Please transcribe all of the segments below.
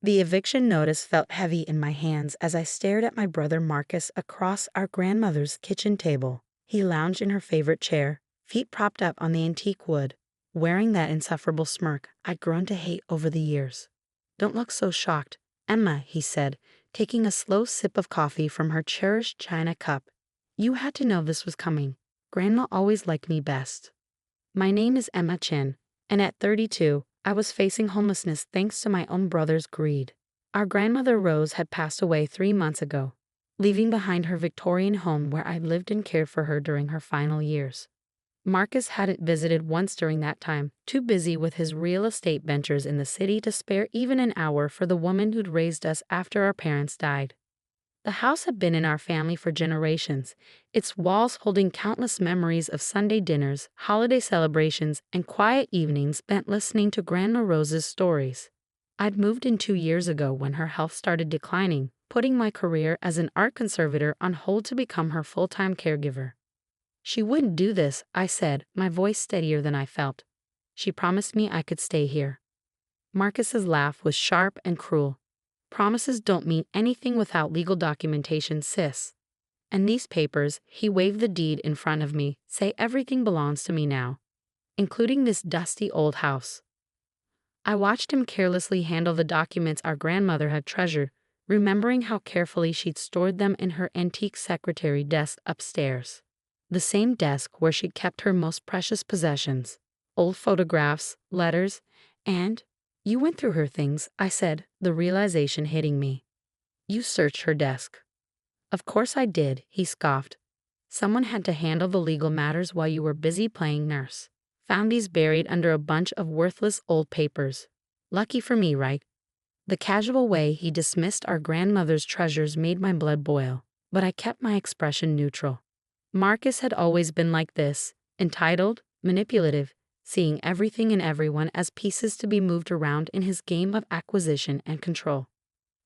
The eviction notice felt heavy in my hands as I stared at my brother Marcus across our grandmother's kitchen table. He lounged in her favorite chair, feet propped up on the antique wood, wearing that insufferable smirk I'd grown to hate over the years. "Don't look so shocked, Emma," he said, taking a slow sip of coffee from her cherished china cup. "You had to know this was coming. Grandma always liked me best." My name is Emma Chin, and at 32, I was facing homelessness thanks to my own brother's greed. Our grandmother Rose had passed away 3 months ago, leaving behind her Victorian home where I lived and cared for her during her final years. Marcus hadn't visited once during that time, too busy with his real estate ventures in the city to spare even an hour for the woman who'd raised us after our parents died. The house had been in our family for generations, its walls holding countless memories of Sunday dinners, holiday celebrations, and quiet evenings spent listening to Grandma Rose's stories. I'd moved in 2 years ago when her health started declining, putting my career as an art conservator on hold to become her full-time caregiver. "She wouldn't do this," I said, my voice steadier than I felt. "She promised me I could stay here." Marcus's laugh was sharp and cruel. "Promises don't mean anything without legal documentation, sis. And these papers," he waved the deed in front of me, "say everything belongs to me now, including this dusty old house." I watched him carelessly handle the documents our grandmother had treasured, remembering how carefully she'd stored them in her antique secretary desk upstairs. The same desk where she'd kept her most precious possessions, old photographs, letters, and— "You went through her things," I said, the realization hitting me. "You searched her desk." "Of course I did," he scoffed. "Someone had to handle the legal matters while you were busy playing nurse. Found these buried under a bunch of worthless old papers. Lucky for me, right?" The casual way he dismissed our grandmother's treasures made my blood boil, but I kept my expression neutral. Marcus had always been like this, entitled, manipulative, seeing everything and everyone as pieces to be moved around in his game of acquisition and control.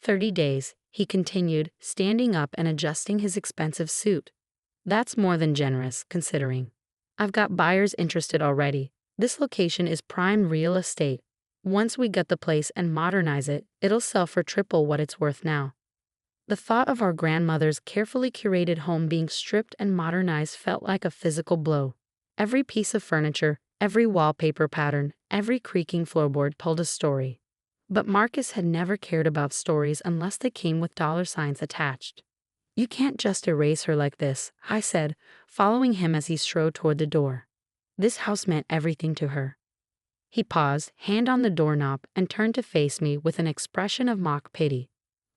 30 days, he continued, standing up and adjusting his expensive suit. "That's more than generous, considering. I've got buyers interested already. This location is prime real estate. Once we gut the place and modernize it, it'll sell for triple what it's worth now." The thought of our grandmother's carefully curated home being stripped and modernized felt like a physical blow. Every piece of furniture, every wallpaper pattern, every creaking floorboard told a story. But Marcus had never cared about stories unless they came with dollar signs attached. "You can't just erase her like this," I said, following him as he strode toward the door. "This house meant everything to her." He paused, hand on the doorknob, and turned to face me with an expression of mock pity.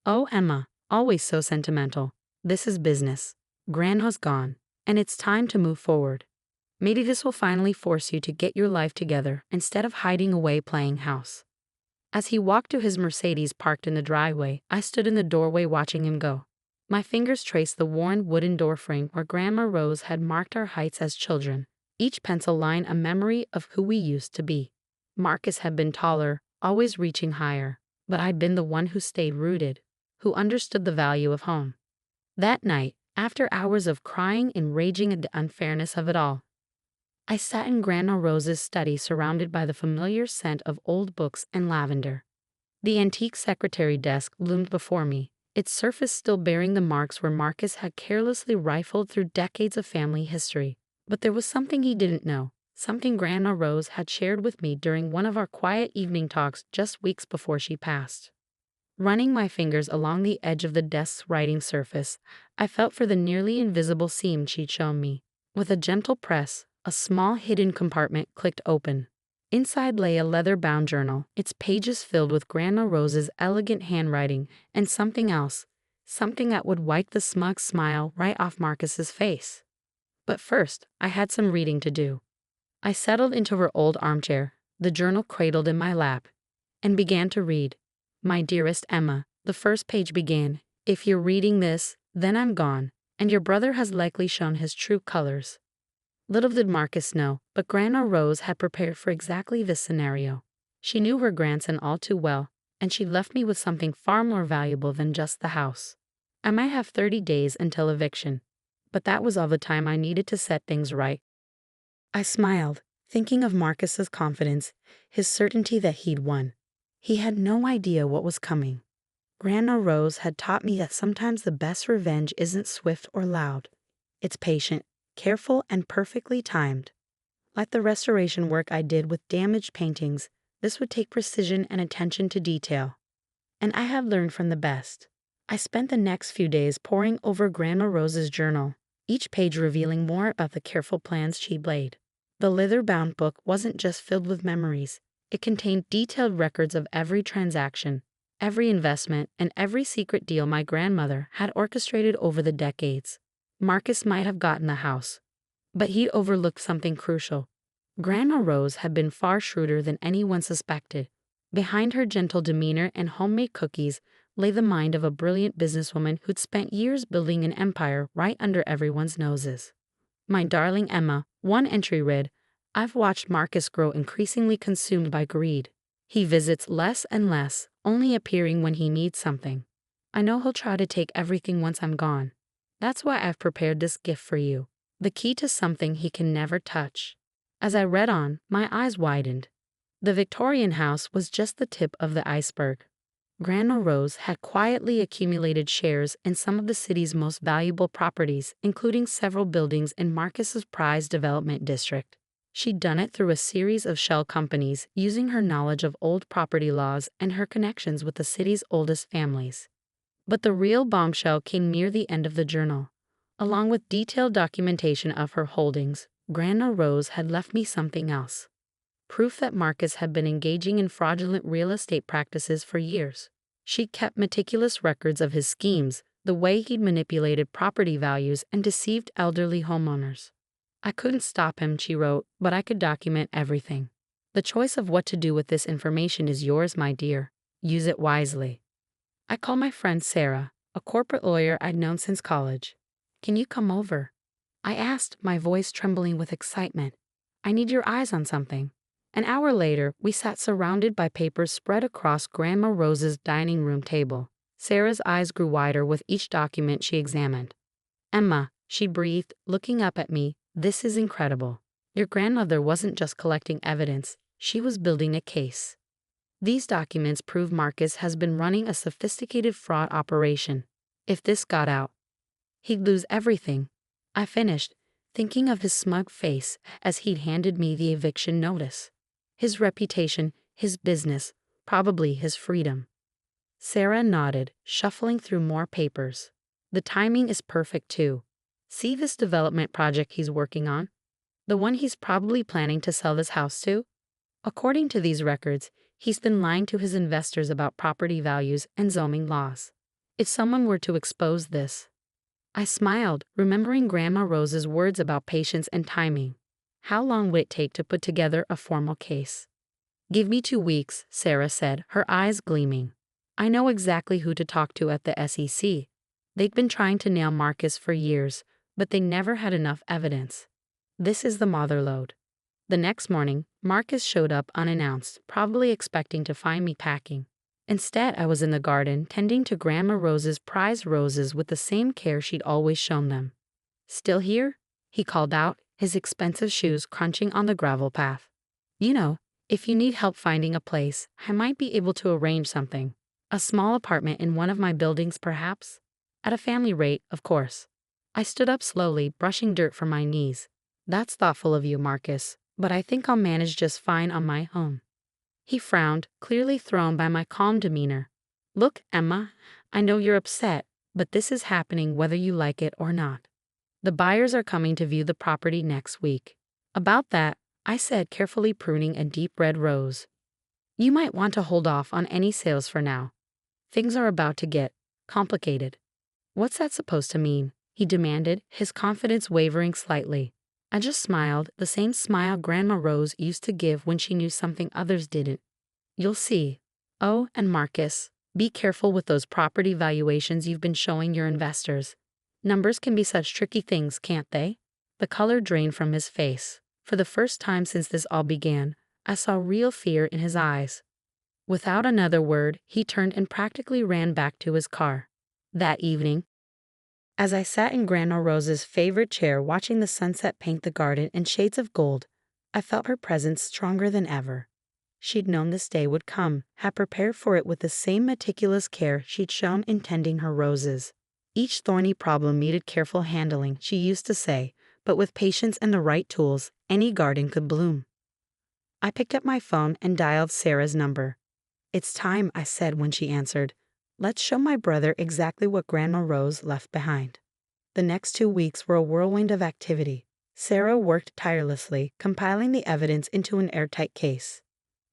"Oh, Emma, always so sentimental. This is business. Grandma's gone, and it's time to move forward. Maybe this will finally force you to get your life together instead of hiding away playing house." As he walked to his Mercedes parked in the driveway, I stood in the doorway watching him go. My fingers traced the worn wooden doorframe where Grandma Rose had marked our heights as children, each pencil line a memory of who we used to be. Marcus had been taller, always reaching higher, but I'd been the one who stayed rooted, who understood the value of home. That night, after hours of crying and raging at the unfairness of it all, I sat in Grandma Rose's study surrounded by the familiar scent of old books and lavender. The antique secretary desk loomed before me, its surface still bearing the marks where Marcus had carelessly rifled through decades of family history. But there was something he didn't know, something Grandma Rose had shared with me during one of our quiet evening talks just weeks before she passed. Running my fingers along the edge of the desk's writing surface, I felt for the nearly invisible seam she'd shown me. With a gentle press, a small hidden compartment clicked open. Inside lay a leather-bound journal, its pages filled with Grandma Rose's elegant handwriting and something else, something that would wipe the smug smile right off Marcus's face. But first, I had some reading to do. I settled into her old armchair, the journal cradled in my lap, and began to read. "My dearest Emma," the first page began, "if you're reading this, then I'm gone, and your brother has likely shown his true colors." Little did Marcus know, but Grandma Rose had prepared for exactly this scenario. She knew her grandson all too well, and she left me with something far more valuable than just the house. I might have 30 days until eviction, but that was all the time I needed to set things right. I smiled, thinking of Marcus's confidence, his certainty that he'd won. He had no idea what was coming. Grandma Rose had taught me that sometimes the best revenge isn't swift or loud. It's patient, careful, and perfectly timed. Like the restoration work I did with damaged paintings, this would take precision and attention to detail. And I had learned from the best. I spent the next few days poring over Grandma Rose's journal, each page revealing more about the careful plans she'd laid. The leather-bound book wasn't just filled with memories. It contained detailed records of every transaction, every investment, and every secret deal my grandmother had orchestrated over the decades. Marcus might have gotten the house, but he'd overlooked something crucial. Grandma Rose had been far shrewder than anyone suspected. Behind her gentle demeanor and homemade cookies lay the mind of a brilliant businesswoman who'd spent years building an empire right under everyone's noses. My darling Emma, one entry read, "I've watched Marcus grow increasingly consumed by greed. He visits less and less, only appearing when he needs something. I know he'll try to take everything once I'm gone. That's why I've prepared this gift for you, the key to something he can never touch." As I read on, my eyes widened. The Victorian house was just the tip of the iceberg. Grandma Rose had quietly accumulated shares in some of the city's most valuable properties, including several buildings in Marcus's prized development district. She'd done it through a series of shell companies, using her knowledge of old property laws and her connections with the city's oldest families. But the real bombshell came near the end of the journal. Along with detailed documentation of her holdings, Grandma Rose had left me something else. Proof that Marcus had been engaging in fraudulent real estate practices for years. She'd kept meticulous records of his schemes, the way he'd manipulated property values and deceived elderly homeowners. "I couldn't stop him," she wrote, "but I could document everything. The choice of what to do with this information is yours, my dear. Use it wisely." I called my friend Sarah, a corporate lawyer I'd known since college. "Can you come over?" I asked, my voice trembling with excitement. "I need your eyes on something." An hour later, we sat surrounded by papers spread across Grandma Rose's dining room table. Sarah's eyes grew wider with each document she examined. "Emma," she breathed, looking up at me, "this is incredible. Your grandmother wasn't just collecting evidence, she was building a case. These documents prove Marcus has been running a sophisticated fraud operation. If this got out, he'd lose everything." I finished, thinking of his smug face as he'd handed me the eviction notice. His reputation, his business, probably his freedom. Sarah nodded, shuffling through more papers. "The timing is perfect too. See this development project he's working on? The one he's probably planning to sell this house to? According to these records, he's been lying to his investors about property values and zoning laws. If someone were to expose this..." I smiled, remembering Grandma Rose's words about patience and timing. How long would it take to put together a formal case? "Give me 2 weeks," Sarah said, her eyes gleaming. "I know exactly who to talk to at the SEC. They'd been trying to nail Marcus for years, but they never had enough evidence. This is the motherlode." The next morning, Marcus showed up unannounced, probably expecting to find me packing. Instead, I was in the garden, tending to Grandma Rose's prized roses with the same care she'd always shown them. "Still here?" he called out, his expensive shoes crunching on the gravel path. "You know, if you need help finding a place, I might be able to arrange something. A small apartment in one of my buildings, perhaps? At a family rate, of course." I stood up slowly, brushing dirt from my knees. "That's thoughtful of you, Marcus, but I think I'll manage just fine on my own." He frowned, clearly thrown by my calm demeanor. "Look, Emma, I know you're upset, but this is happening whether you like it or not. The buyers are coming to view the property next week." "About that," I said, carefully pruning a deep red rose, "you might want to hold off on any sales for now. Things are about to get complicated." "What's that supposed to mean?" he demanded, his confidence wavering slightly. I just smiled, the same smile Grandma Rose used to give when she knew something others didn't. "You'll see. Oh, and Marcus, be careful with those property valuations you've been showing your investors. Numbers can be such tricky things, can't they?" The color drained from his face. For the first time since this all began, I saw real fear in his eyes. Without another word, he turned and practically ran back to his car. That evening, as I sat in Grandma Rose's favorite chair watching the sunset paint the garden in shades of gold, I felt her presence stronger than ever. She'd known this day would come, had prepared for it with the same meticulous care she'd shown in tending her roses. Each thorny problem needed careful handling, she used to say, but with patience and the right tools, any garden could bloom. I picked up my phone and dialed Sarah's number. "It's time," I said when she answered. "Let's show my brother exactly what Grandma Rose left behind." The next 2 weeks were a whirlwind of activity. Sarah worked tirelessly, compiling the evidence into an airtight case.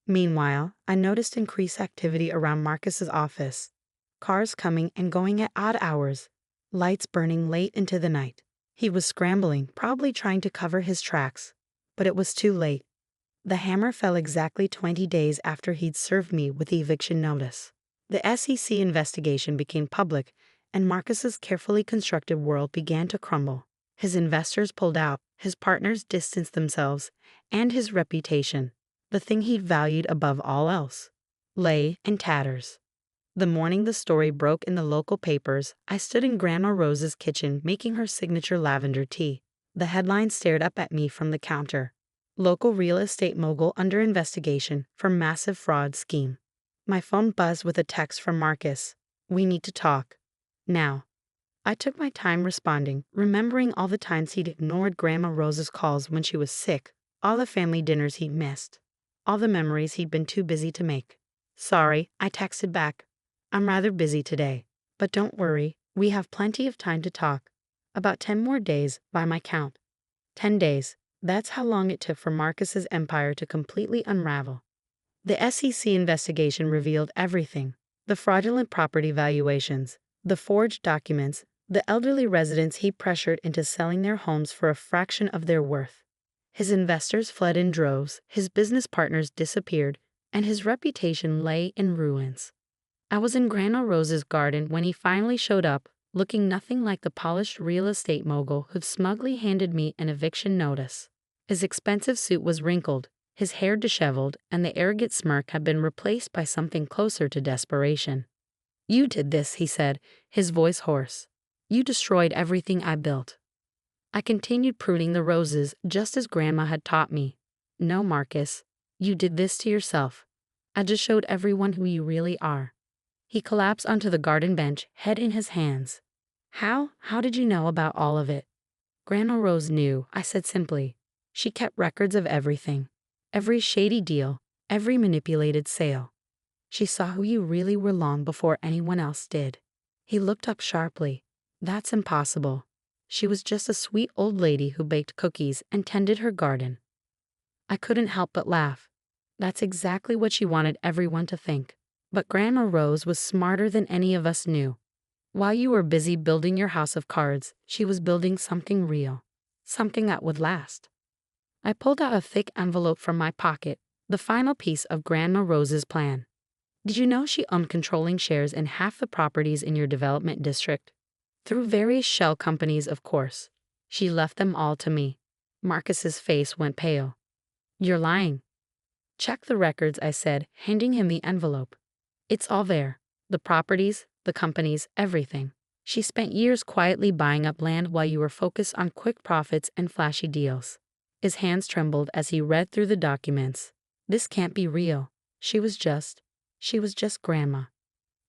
Meanwhile, I noticed increased activity around Marcus's office. Cars coming and going at odd hours, lights burning late into the night. He was scrambling, probably trying to cover his tracks. But it was too late. The hammer fell exactly 20 days after he'd served me with the eviction notice. The SEC investigation became public, and Marcus's carefully constructed world began to crumble. His investors pulled out, his partners distanced themselves, and his reputation, the thing he'd valued above all else, lay in tatters. The morning the story broke in the local papers, I stood in Grandma Rose's kitchen making her signature lavender tea. The headline stared up at me from the counter. "Local real estate mogul under investigation for massive fraud scheme." My phone buzzed with a text from Marcus. "We need to talk. Now." I took my time responding, remembering all the times he'd ignored Grandma Rose's calls when she was sick, all the family dinners he'd missed, all the memories he'd been too busy to make. "Sorry," I texted back. "I'm rather busy today. But don't worry, we have plenty of time to talk. About 10 more days, by my count." 10 days. That's how long it took for Marcus's empire to completely unravel. The SEC investigation revealed everything: the fraudulent property valuations, the forged documents, the elderly residents he pressured into selling their homes for a fraction of their worth. His investors fled in droves, his business partners disappeared, and his reputation lay in ruins. I was in Grandma Rose's garden when he finally showed up, looking nothing like the polished real estate mogul who'd smugly handed me an eviction notice. His expensive suit was wrinkled, his hair disheveled, and the arrogant smirk had been replaced by something closer to desperation. "You did this," he said, his voice hoarse. "You destroyed everything I built." I continued pruning the roses, just as Grandma had taught me. "No, Marcus, you did this to yourself. I just showed everyone who you really are." He collapsed onto the garden bench, head in his hands. How did you know about all of it?" "Grandma Rose knew," I said simply. "She kept records of everything. Every shady deal, every manipulated sale. She saw who you really were long before anyone else did." He looked up sharply. "That's impossible. She was just a sweet old lady who baked cookies and tended her garden." I couldn't help but laugh. That's exactly what she wanted everyone to think. But Grandma Rose was smarter than any of us knew. While you were busy building your house of cards, she was building something real, something that would last. I pulled out a thick envelope from my pocket, the final piece of Grandma Rose's plan. "Did you know she owned controlling shares in half the properties in your development district? Through various shell companies, of course. She left them all to me." Marcus's face went pale. "You're lying." "Check the records," I said, handing him the envelope. "It's all there. The properties, the companies, everything. She spent years quietly buying up land while you were focused on quick profits and flashy deals." His hands trembled as he read through the documents. "This can't be real. She was just Grandma."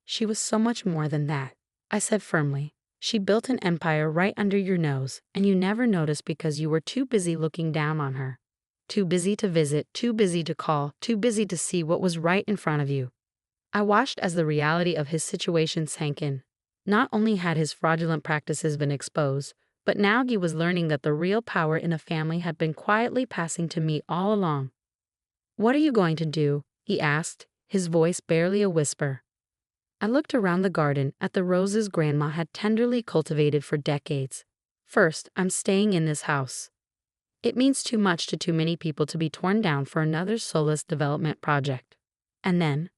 "She was so much more than that," I said firmly. "She built an empire right under your nose, and you never noticed because you were too busy looking down on her. Too busy to visit, too busy to call, too busy to see what was right in front of you." I watched as the reality of his situation sank in. Not only had his fraudulent practices been exposed, but now he was learning that the real power in a family had been quietly passing to me all along. "What are you going to do?" he asked, his voice barely a whisper. I looked around the garden at the roses Grandma had tenderly cultivated for decades. "First, I'm staying in this house. It means too much to too many people to be torn down for another soulless development project. And then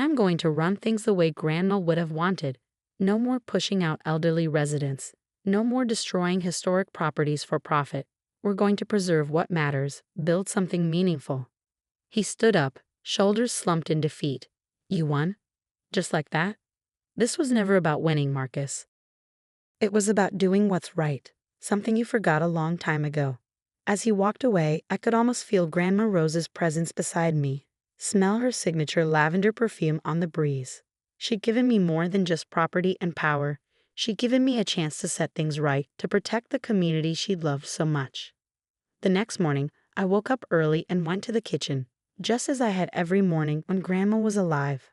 I'm going to run things the way Grandma would have wanted. No more pushing out elderly residents. No more destroying historic properties for profit. We're going to preserve what matters, build something meaningful." He stood up, shoulders slumped in defeat. "You won? Just like that?" "This was never about winning, Marcus. It was about doing what's right, something you forgot a long time ago." As he walked away, I could almost feel Grandma Rose's presence beside me, Smell her signature lavender perfume on the breeze. She'd given me more than just property and power. She'd given me a chance to set things right, to protect the community she loved so much. The next morning, I woke up early and went to the kitchen, just as I had every morning when Grandma was alive.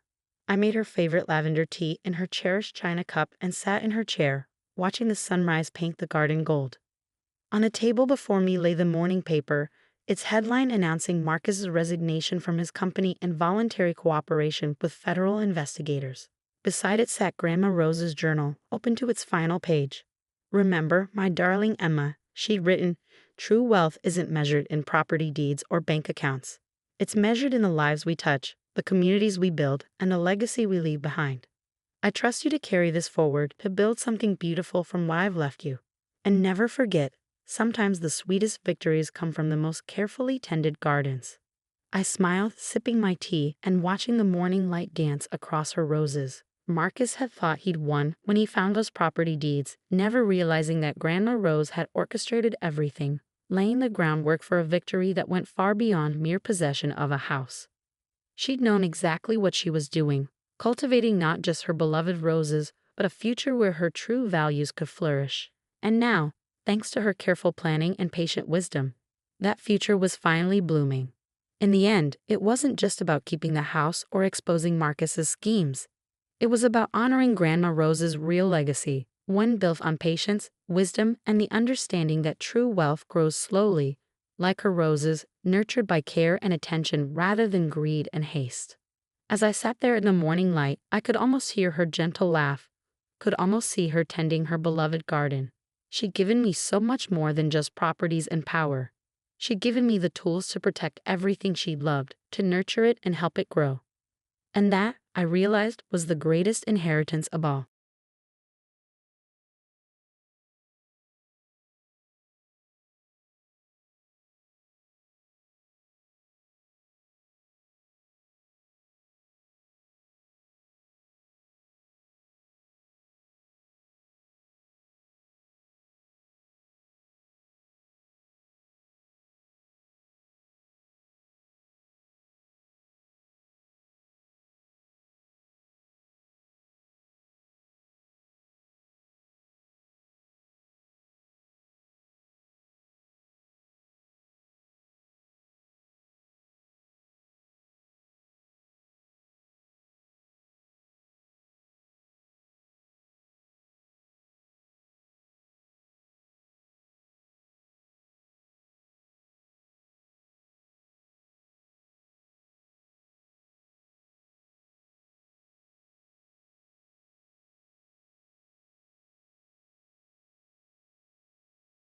I made her favorite lavender tea in her cherished china cup and sat in her chair, watching the sunrise paint the garden gold. On a table before me lay the morning paper, its headline announcing Marcus's resignation from his company and voluntary cooperation with federal investigators. Beside it sat Grandma Rose's journal, open to its final page. "Remember, my darling Emma," she'd written, "true wealth isn't measured in property deeds or bank accounts. It's measured in the lives we touch, the communities we build, and the legacy we leave behind. I trust you to carry this forward, to build something beautiful from what I've left you. And never forget, sometimes the sweetest victories come from the most carefully tended gardens." I smiled, sipping my tea and watching the morning light dance across her roses. Marcus had thought he'd won when he found those property deeds, never realizing that Grandma Rose had orchestrated everything, laying the groundwork for a victory that went far beyond mere possession of a house. She'd known exactly what she was doing, cultivating not just her beloved roses, but a future where her true values could flourish. And now, thanks to her careful planning and patient wisdom, that future was finally blooming. In the end, it wasn't just about keeping the house or exposing Marcus's schemes. It was about honoring Grandma Rose's real legacy, one built on patience, wisdom, and the understanding that true wealth grows slowly, like her roses, nurtured by care and attention rather than greed and haste. As I sat there in the morning light, I could almost hear her gentle laugh, could almost see her tending her beloved garden. She'd given me so much more than just properties and power. She'd given me the tools to protect everything she loved, to nurture it and help it grow. And that, I realized, was the greatest inheritance of all.